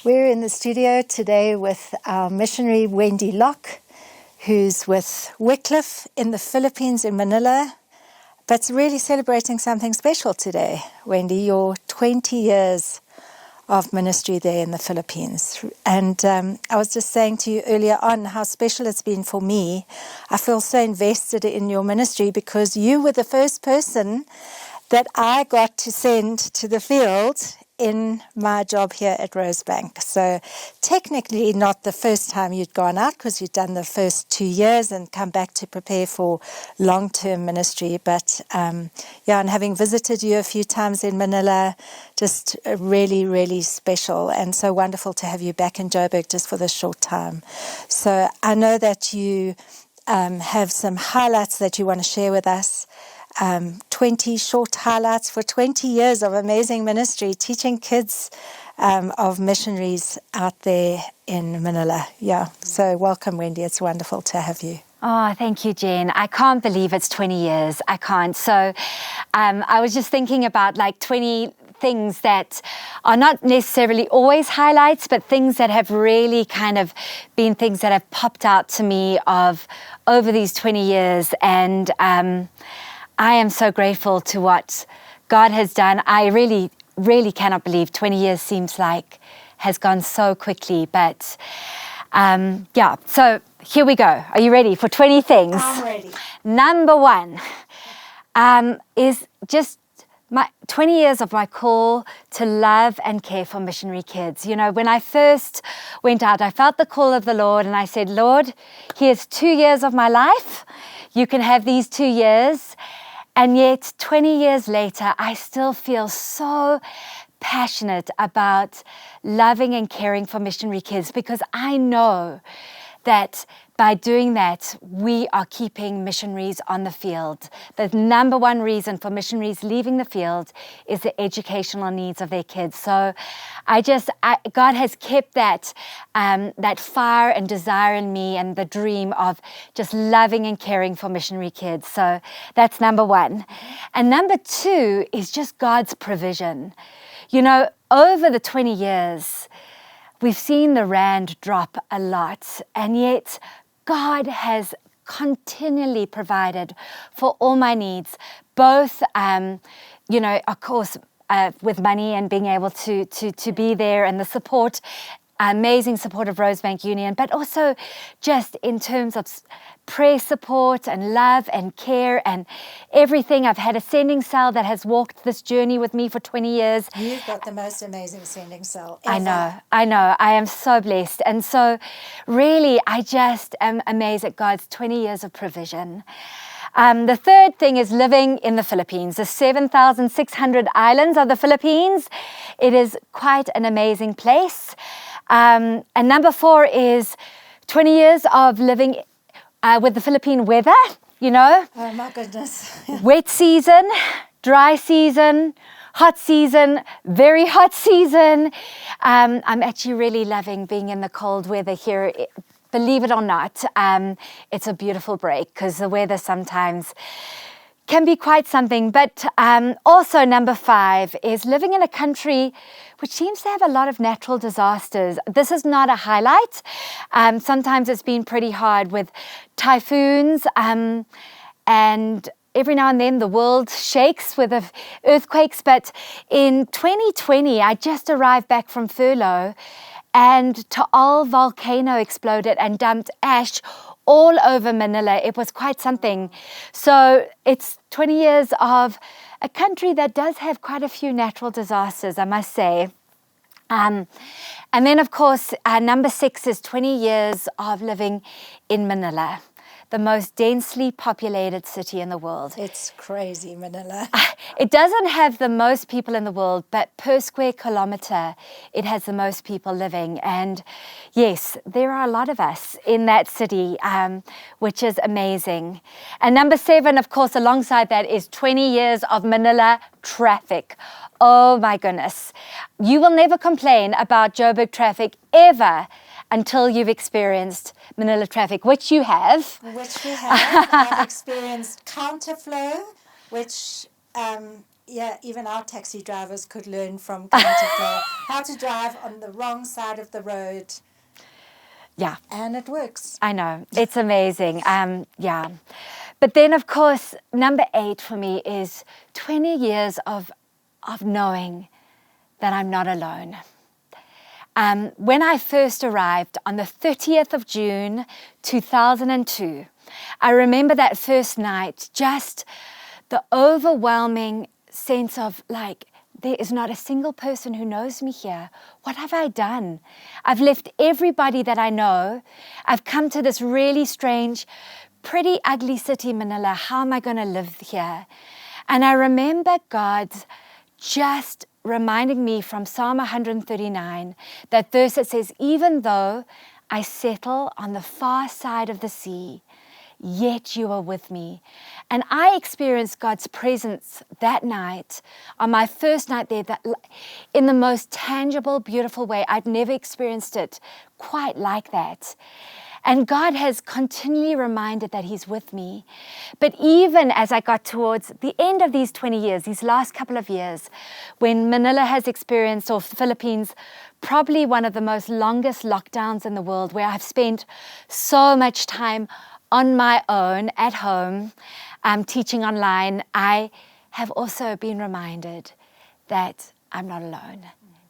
We're in the studio today with our missionary Wendy Lock, who's with Wycliffe in the Philippines in Manila, but really celebrating something special today. Wendy, your 20 years of ministry there in the Philippines. And I was just saying to you earlier on how special it's been for me. I feel so invested in your ministry because you were the first person that I got to send to the field in my job here at Rosebank. So technically not the first time you'd gone out because you'd done the first 2 years and come back to prepare for long-term ministry. But and having visited you a few times in Manila, just really, really special and so wonderful to have you back in Joburg just for this short time. So I know that you have some highlights that you want to share with us. 20 short highlights for 20 years of amazing ministry, teaching kids of missionaries out there in Manila. Yeah, so welcome, Wendy. It's wonderful to have you. Oh, thank you, Jen. I can't believe it's 20 years. I can't. So I was just thinking about like 20 things that are not necessarily always highlights, but things that have really kind of been things that have popped out to me of over these 20 years. And I am so grateful to what God has done. I really, really cannot believe 20 years seems like has gone so quickly. But so here we go. Are you ready for 20 things? I'm ready. Number one is just my 20 years of my call to love and care for missionary kids. You know, when I first went out, I felt the call of the Lord and I said, Lord, here's 2 years of my life. You can have these 2 years. And yet 20 years later, I still feel so passionate about loving and caring for missionary kids because I know that by doing that, we are keeping missionaries on the field. The number one reason for missionaries leaving the field is the educational needs of their kids. So God has kept that fire and desire in me and the dream of just loving and caring for missionary kids. So that's number one. And number two is just God's provision. You know, over the 20 years, we've seen the rand drop a lot, and yet God has continually provided for all my needs, both, of course, with money and being able to be there and the support, amazing support of Rosebank Union, but also just in terms of prayer support and love and care and everything. I've had a sending cell that has walked this journey with me for 20 years. You've got the most amazing sending cell ever. I know. I am so blessed. And so really, I just am amazed at God's 20 years of provision. The third thing is living in the Philippines, the 7,600 islands of the Philippines. It is quite an amazing place. And number four is 20 years of living with the Philippine weather, you know. Oh, my goodness. Wet season, dry season, hot season, very hot season. I'm actually really loving being in the cold weather here. Believe it or not, it's a beautiful break because the weather sometimes can be quite something. But also number five is living in a country which seems to have a lot of natural disasters. This is not a highlight. Sometimes it's been pretty hard with typhoons and every now and then the world shakes with earthquakes. But in 2020, I just arrived back from furlough and Taal volcano exploded and dumped ash all over Manila. It was quite something. So it's 20 years of a country that does have quite a few natural disasters, I must say. And then, of course, number 6 is 20 years of living in Manila, the most densely populated city in the world. It's crazy, Manila. It doesn't have the most people in the world, but per square kilometer, it has the most people living. And yes, there are a lot of us in that city, which is amazing. And number 7, of course, alongside that is 20 years of Manila traffic. Oh my goodness. You will never complain about Joburg traffic ever until you've experienced Manila traffic, which you have. Which we have. I've experienced counterflow, which yeah, even our taxi drivers could learn from Counterflow how to drive on the wrong side of the road. Yeah. And it works. I know. It's amazing. Yeah. But then, of course, number 8 for me is 20 years of knowing that I'm not alone. When I first arrived on the 30th of June, 2002, I remember that first night, just the overwhelming sense of like, there is not a single person who knows me here. What have I done? I've left everybody that I know. I've come to this really strange, pretty ugly city, Manila. How am I going to live here? And I remember God just reminding me from Psalm 139, that verse that says, even though I settle on the far side of the sea, yet you are with me. And I experienced God's presence that night, on my first night there, that in the most tangible, beautiful way. I'd never experienced it quite like that. And God has continually reminded that He's with me. But even as I got towards the end of these 20 years, these last couple of years, when Manila has experienced, or the Philippines, probably one of the most longest lockdowns in the world, where I've spent so much time on my own at home, teaching online, I have also been reminded that I'm not alone.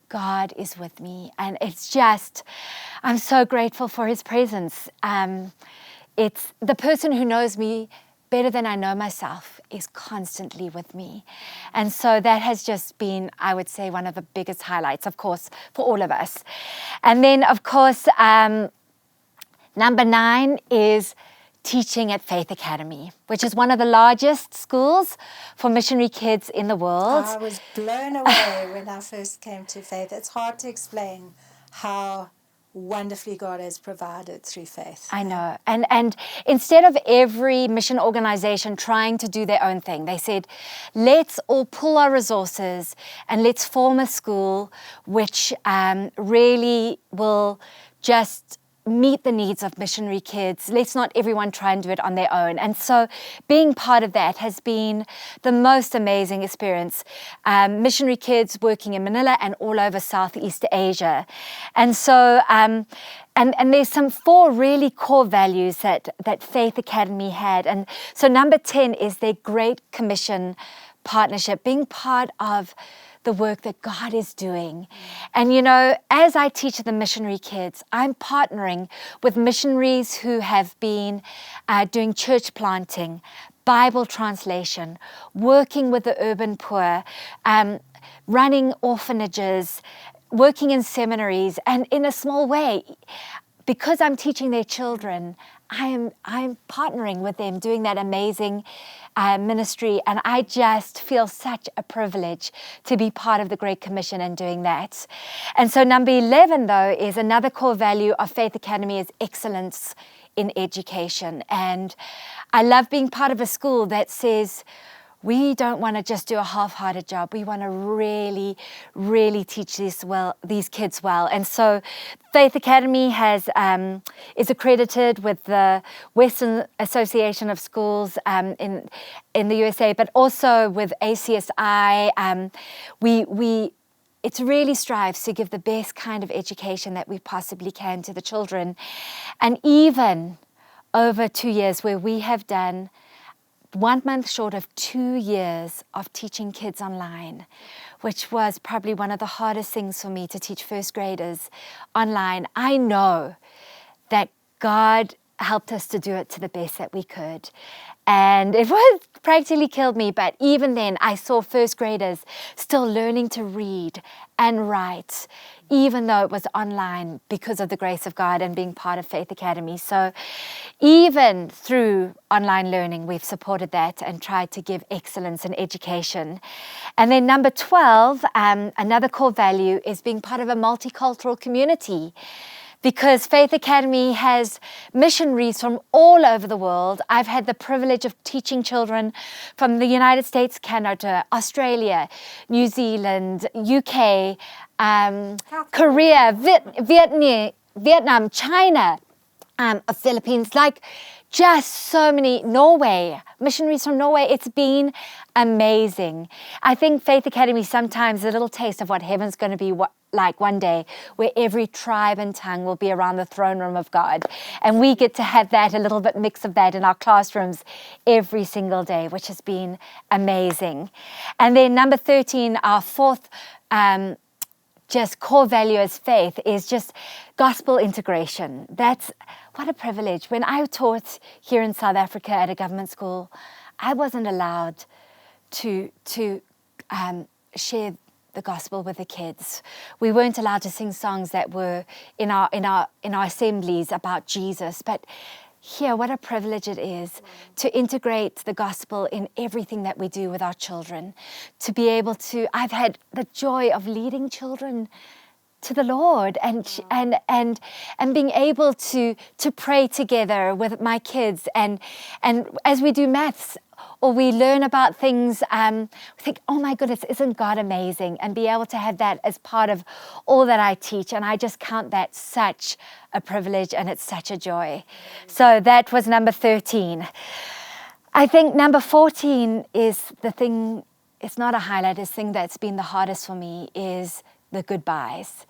God is with me, and it's just, I'm so grateful for His presence. It's the person who knows me better than I know myself is constantly with me. And so that has just been, I would say, one of the biggest highlights, of course, for all of us. And then, of course, number 9 is teaching at Faith Academy, which is one of the largest schools for missionary kids in the world. I was blown away when I first came to Faith. It's hard to explain how wonderfully God has provided through Faith. I know. And instead of every mission organization trying to do their own thing, they said, let's all pull our resources and let's form a school which really will just meet the needs of missionary kids. Let's not everyone try and do it on their own. And so being part of that has been the most amazing experience. Missionary kids working in Manila and all over Southeast Asia. And so, and there's some 4 really core values that Faith Academy had. And so number 10 is their Great Commission partnership, being part of the work that God is doing. And you know, as I teach the missionary kids, I'm partnering with missionaries who have been doing church planting, Bible translation, working with the urban poor, running orphanages, working in seminaries, and in a small way, because I'm teaching their children, I'm partnering with them, doing that amazing ministry, and I just feel such a privilege to be part of the Great Commission and doing that. And so number 11, though, is another core value of Faith Academy is excellence in education. And I love being part of a school that says, we don't want to just do a half-hearted job. We want to really, really teach these kids well. And so Faith Academy is accredited with the Western Association of Schools in the USA, but also with ACSI. It really strives to give the best kind of education that we possibly can to the children. And even over 2 years, where we have done 1 month short of 2 years of teaching kids online, which was probably one of the hardest things for me, to teach first graders online. I know that God helped us to do it to the best that we could. And it was practically killed me, but even then I saw first graders still learning to read and write, even though it was online, because of the grace of God and being part of Faith Academy. So even through online learning, we've supported that and tried to give excellence in education. And then number 12, another core value is being part of a multicultural community. Because Faith Academy has missionaries from all over the world. I've had the privilege of teaching children from the United States, Canada, Australia, New Zealand, UK, Korea, Vietnam, China, Philippines, like just so many, missionaries from Norway. It's been amazing. I think Faith Academy sometimes a little taste of what heaven's going to be like one day, where every tribe and tongue will be around the throne room of God. And we get to have that, a little bit mix of that in our classrooms every single day, which has been amazing. And then number 13, our fourth just core value as faith is just gospel integration. That's what a privilege. When I taught here in South Africa at a government school, I wasn't allowed to share the gospel with the kids. We weren't allowed to sing songs that were in our assemblies about Jesus. But here, what a privilege it is to integrate the gospel in everything that we do with our children. To be able to, I've had the joy of leading children to the Lord and being able to pray together with my kids, and as we do maths or we learn about things, we think, oh my goodness, isn't God amazing? And be able to have that as part of all that I teach. And I just count that such a privilege, and it's such a joy. So that was number 13. I think number 14 is the thing, it's not a highlight, it's the thing that's been the hardest for me, is the goodbyes.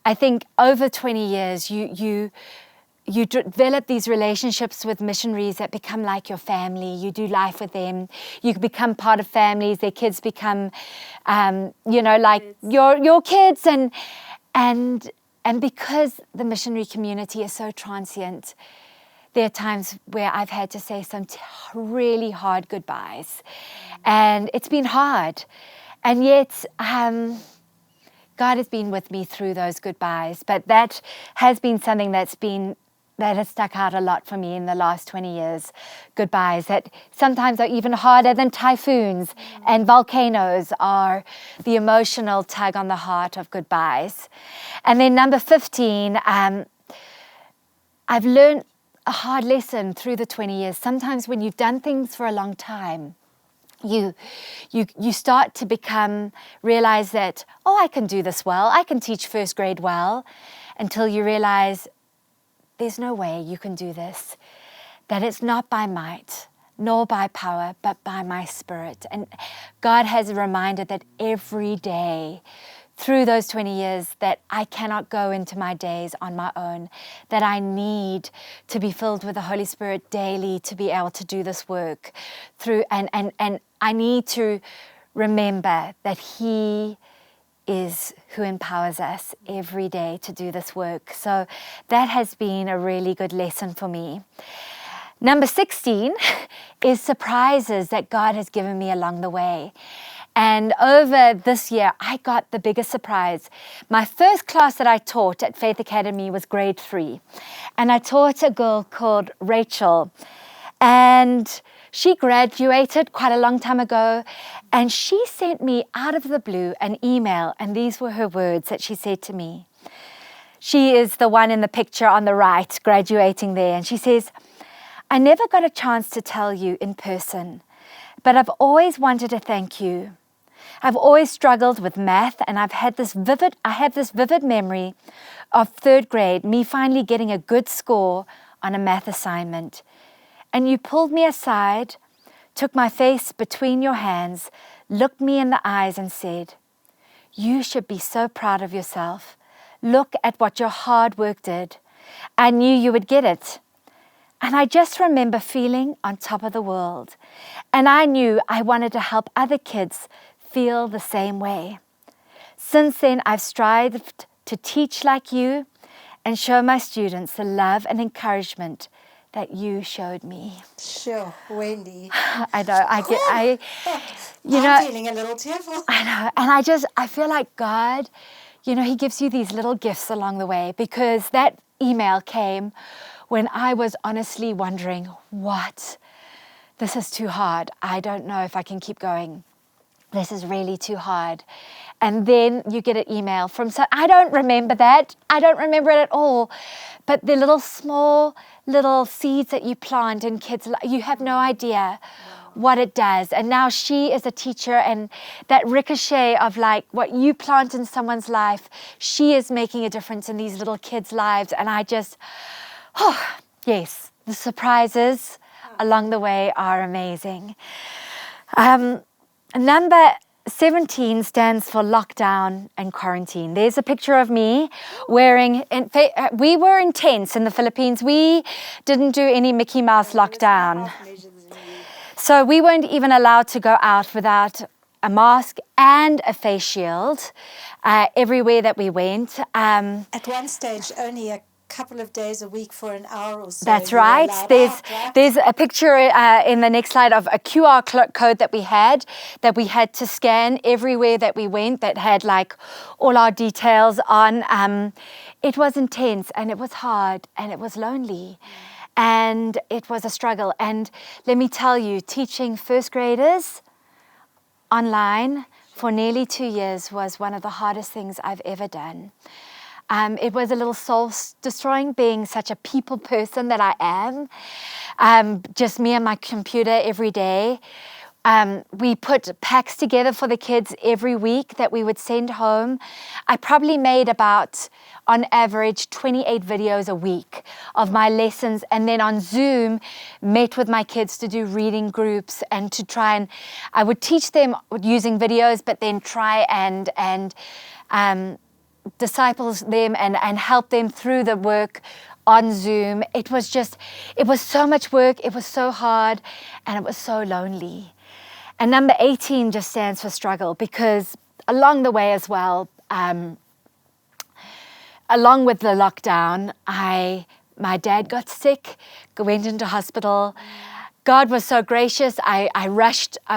I think over 20 years, you develop these relationships with missionaries that become like your family. You do life with them. You become part of families. Their kids become, like your kids. And because the missionary community is so transient, there are times where I've had to say some really hard goodbyes. And it's been hard. And yet, God has been with me through those goodbyes. But that has been something that has stuck out a lot for me in the last 20 years. Goodbyes that sometimes are even harder than typhoons and volcanoes, are the emotional tug on the heart of goodbyes. And then number 15, I've learned a hard lesson through the 20 years. Sometimes when you've done things for a long time, you start to realize that, I can do this well. I can teach first grade well, until you realize there's no way you can do this, that it's not by might, nor by power, but by my Spirit. And God has reminded that every day through those 20 years that I cannot go into my days on my own, that I need to be filled with the Holy Spirit daily to be able to do this work through, and I need to remember that He is who empowers us every day to do this work. So that has been a really good lesson for me. Number 16 is surprises that God has given me along the way. And over this year, I got the biggest surprise. My first class that I taught at Faith Academy was grade 3. And I taught a girl called Rachel. And she graduated quite a long time ago, and she sent me out of the blue an email, and these were her words that she said to me. She is the one in the picture on the right, graduating there, and she says, I never got a chance to tell you in person, but I've always wanted to thank you. I've always struggled with math, and I have this vivid memory of 3rd grade, me finally getting a good score on a math assignment. And you pulled me aside, took my face between your hands, looked me in the eyes and said, you should be so proud of yourself. Look at what your hard work did. I knew you would get it. And I just remember feeling on top of the world. And I knew I wanted to help other kids feel the same way. Since then, I've strived to teach like you and show my students the love and encouragement that you showed me. Sure, Wendy. I know. I'm feeling a little tearful. I know. And I feel like God, He gives you these little gifts along the way, because that email came when I was honestly wondering, this is too hard. I don't know if I can keep going. This is really too hard. And then you get an email from, I don't remember that. I don't remember it at all. But the little seeds that you plant in kids, you have no idea what it does. And now she is a teacher, and that ricochet of what you plant in someone's life, she is making a difference in these little kids' lives. And I just, yes, the surprises along the way are amazing. Number 17 stands for lockdown and quarantine. There's a picture of me wearing, we were intense in the Philippines. We didn't do any Mickey Mouse lockdown. So we weren't even allowed to go out without a mask and a face shield everywhere that we went. At one stage, only a couple of days a week for an hour or so. That's right. There's a picture in the next slide of a QR code that we had to scan everywhere that we went, that had like all our details on. It was intense, and it was hard, and it was lonely, and it was a struggle. And let me tell you, teaching first graders online for nearly 2 years was one of the hardest things I've ever done. It was a little soul-destroying, being such a people person that I am. Just me and my computer every day. We put packs together for the kids every week that we would send home. I probably made about, on average, 28 videos a week of my lessons, and then on Zoom, met with my kids to do reading groups and to try and, I would teach them using videos, but then try and disciples them and help them through the work on Zoom. It was so much work, it was so hard, and it was so lonely. And number 18 just stands for struggle, because along the way as well, along with the lockdown, my dad got sick, went into hospital. God was so gracious. I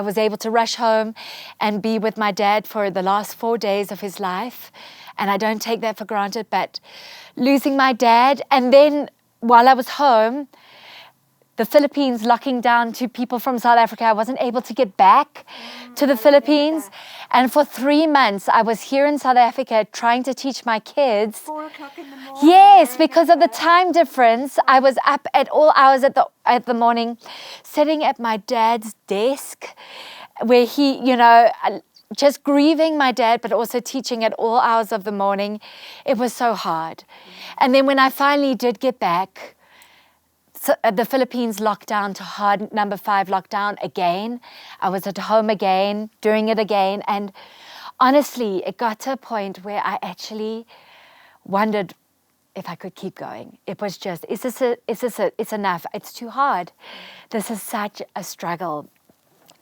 was able to rush home and be with my dad for the last 4 days of his life. And I don't take that for granted, but losing my dad, and then while I was home, the Philippines locking down to people from South Africa, I wasn't able to get back to the Philippines. And for 3 months, I was here in South Africa trying to teach my kids. 4 o'clock in the morning. Yes, because of the time difference. I was up at all hours at the morning, sitting at my dad's desk, where he, just grieving my dad, but also teaching at all hours of the morning. It was so hard. And then when I finally did get back, the Philippines locked down to hard number 5 lockdown again. I was at home again, doing it again. And honestly, it got to a point where I actually wondered if I could keep going. It was just, it's enough. It's too hard. This is such a struggle.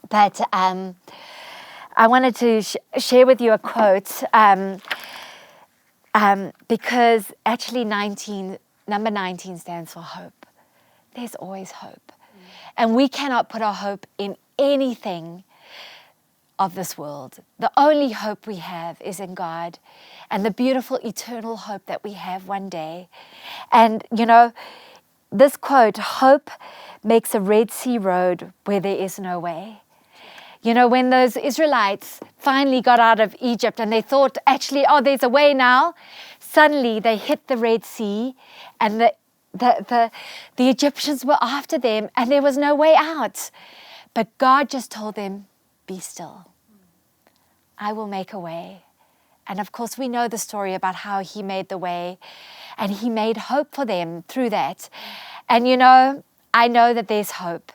But I wanted to share with you a quote because actually number 19 stands for hope. There's always hope. And we cannot put our hope in anything of this world. The only hope we have is in God, and the beautiful eternal hope that we have one day. And, this quote, hope makes a Red Sea road where there is no way. When those Israelites finally got out of Egypt and they thought, actually, there's a way now, suddenly they hit the Red Sea, and the Egyptians were after them, and there was no way out. But God just told them, be still. I will make a way. And of course, we know the story about how he made the way, and he made hope for them through that. And I know that there's hope.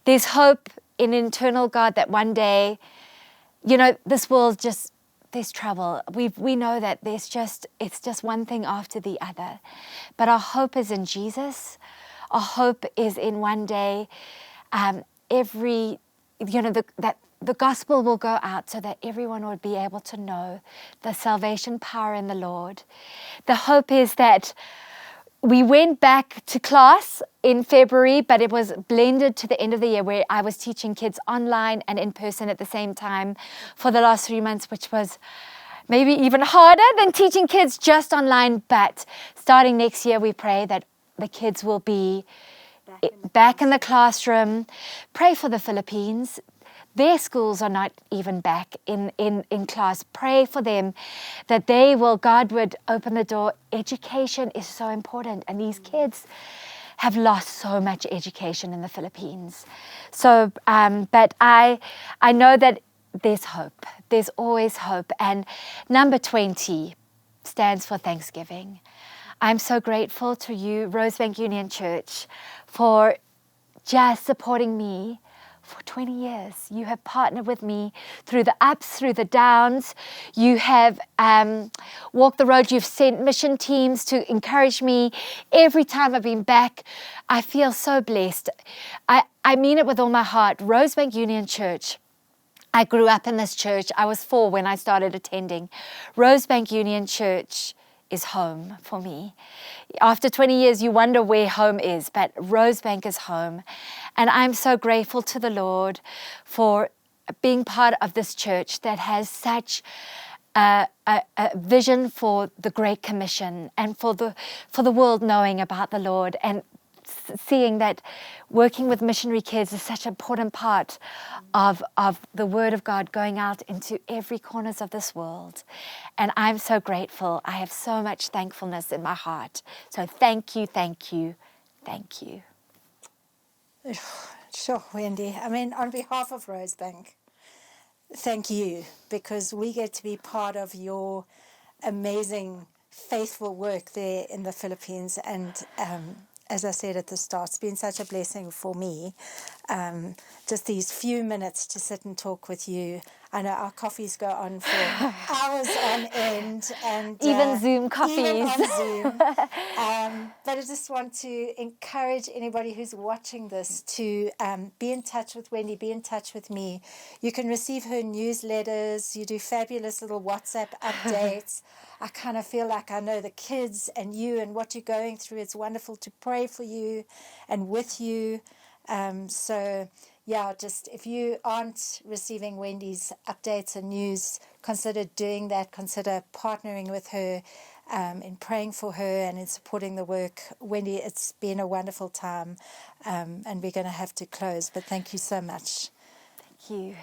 There's hope in an eternal God, that one day, this world there's trouble. We know that it's just one thing after the other. But our hope is in Jesus. Our hope is in one day, that the gospel will go out so that everyone would be able to know the salvation power in the Lord. The hope is that we went back to class in February, but it was blended to the end of the year, where I was teaching kids online and in person at the same time for the last 3 months, which was maybe even harder than teaching kids just online. But starting next year, we pray that the kids will be back in the classroom. Pray for the Philippines. Their schools are not even back in class. Pray for them that God would open the door. Education is so important, and these kids have lost so much education in the Philippines. So, but I know that there's hope. There's always hope. And number 20 stands for Thanksgiving. I'm so grateful to you, Rosebank Union Church, for just supporting me for 20 years. You have partnered with me through the ups, through the downs. You have walked the road. You've sent mission teams to encourage me. Every time I've been back, I feel so blessed. I mean it with all my heart. Rosebank Union Church. I grew up in this church. I was 4 when I started attending. Rosebank Union Church is home for me. After 20 years, you wonder where home is, but Rosebank is home. And I'm so grateful to the Lord for being part of this church that has such a vision for the Great Commission and for the world knowing about the Lord, and seeing that working with missionary kids is such an important part of the Word of God going out into every corners of this world. And I'm so grateful. I have so much thankfulness in my heart. So thank you, thank you, thank you. Sure, Wendy. I mean, on behalf of Rosebank, thank you, because we get to be part of your amazing, faithful work there in the Philippines. And as I said at the start, it's been such a blessing for me. Just these few minutes to sit and talk with you. I know our coffees go on for hours on end, and Even Zoom coffees. Even on Zoom. But I just want to encourage anybody who's watching this to be in touch with Wendy, be in touch with me. You can receive her newsletters. You do fabulous little WhatsApp updates. I kind of feel like I know the kids and you and what you're going through. It's wonderful to pray for you and with you. So, yeah, just if you aren't receiving Wendy's updates and news, consider doing that. Consider partnering with her in praying for her and in supporting the work. Wendy, it's been a wonderful time, and we're going to have to close, but thank you so much. Thank you.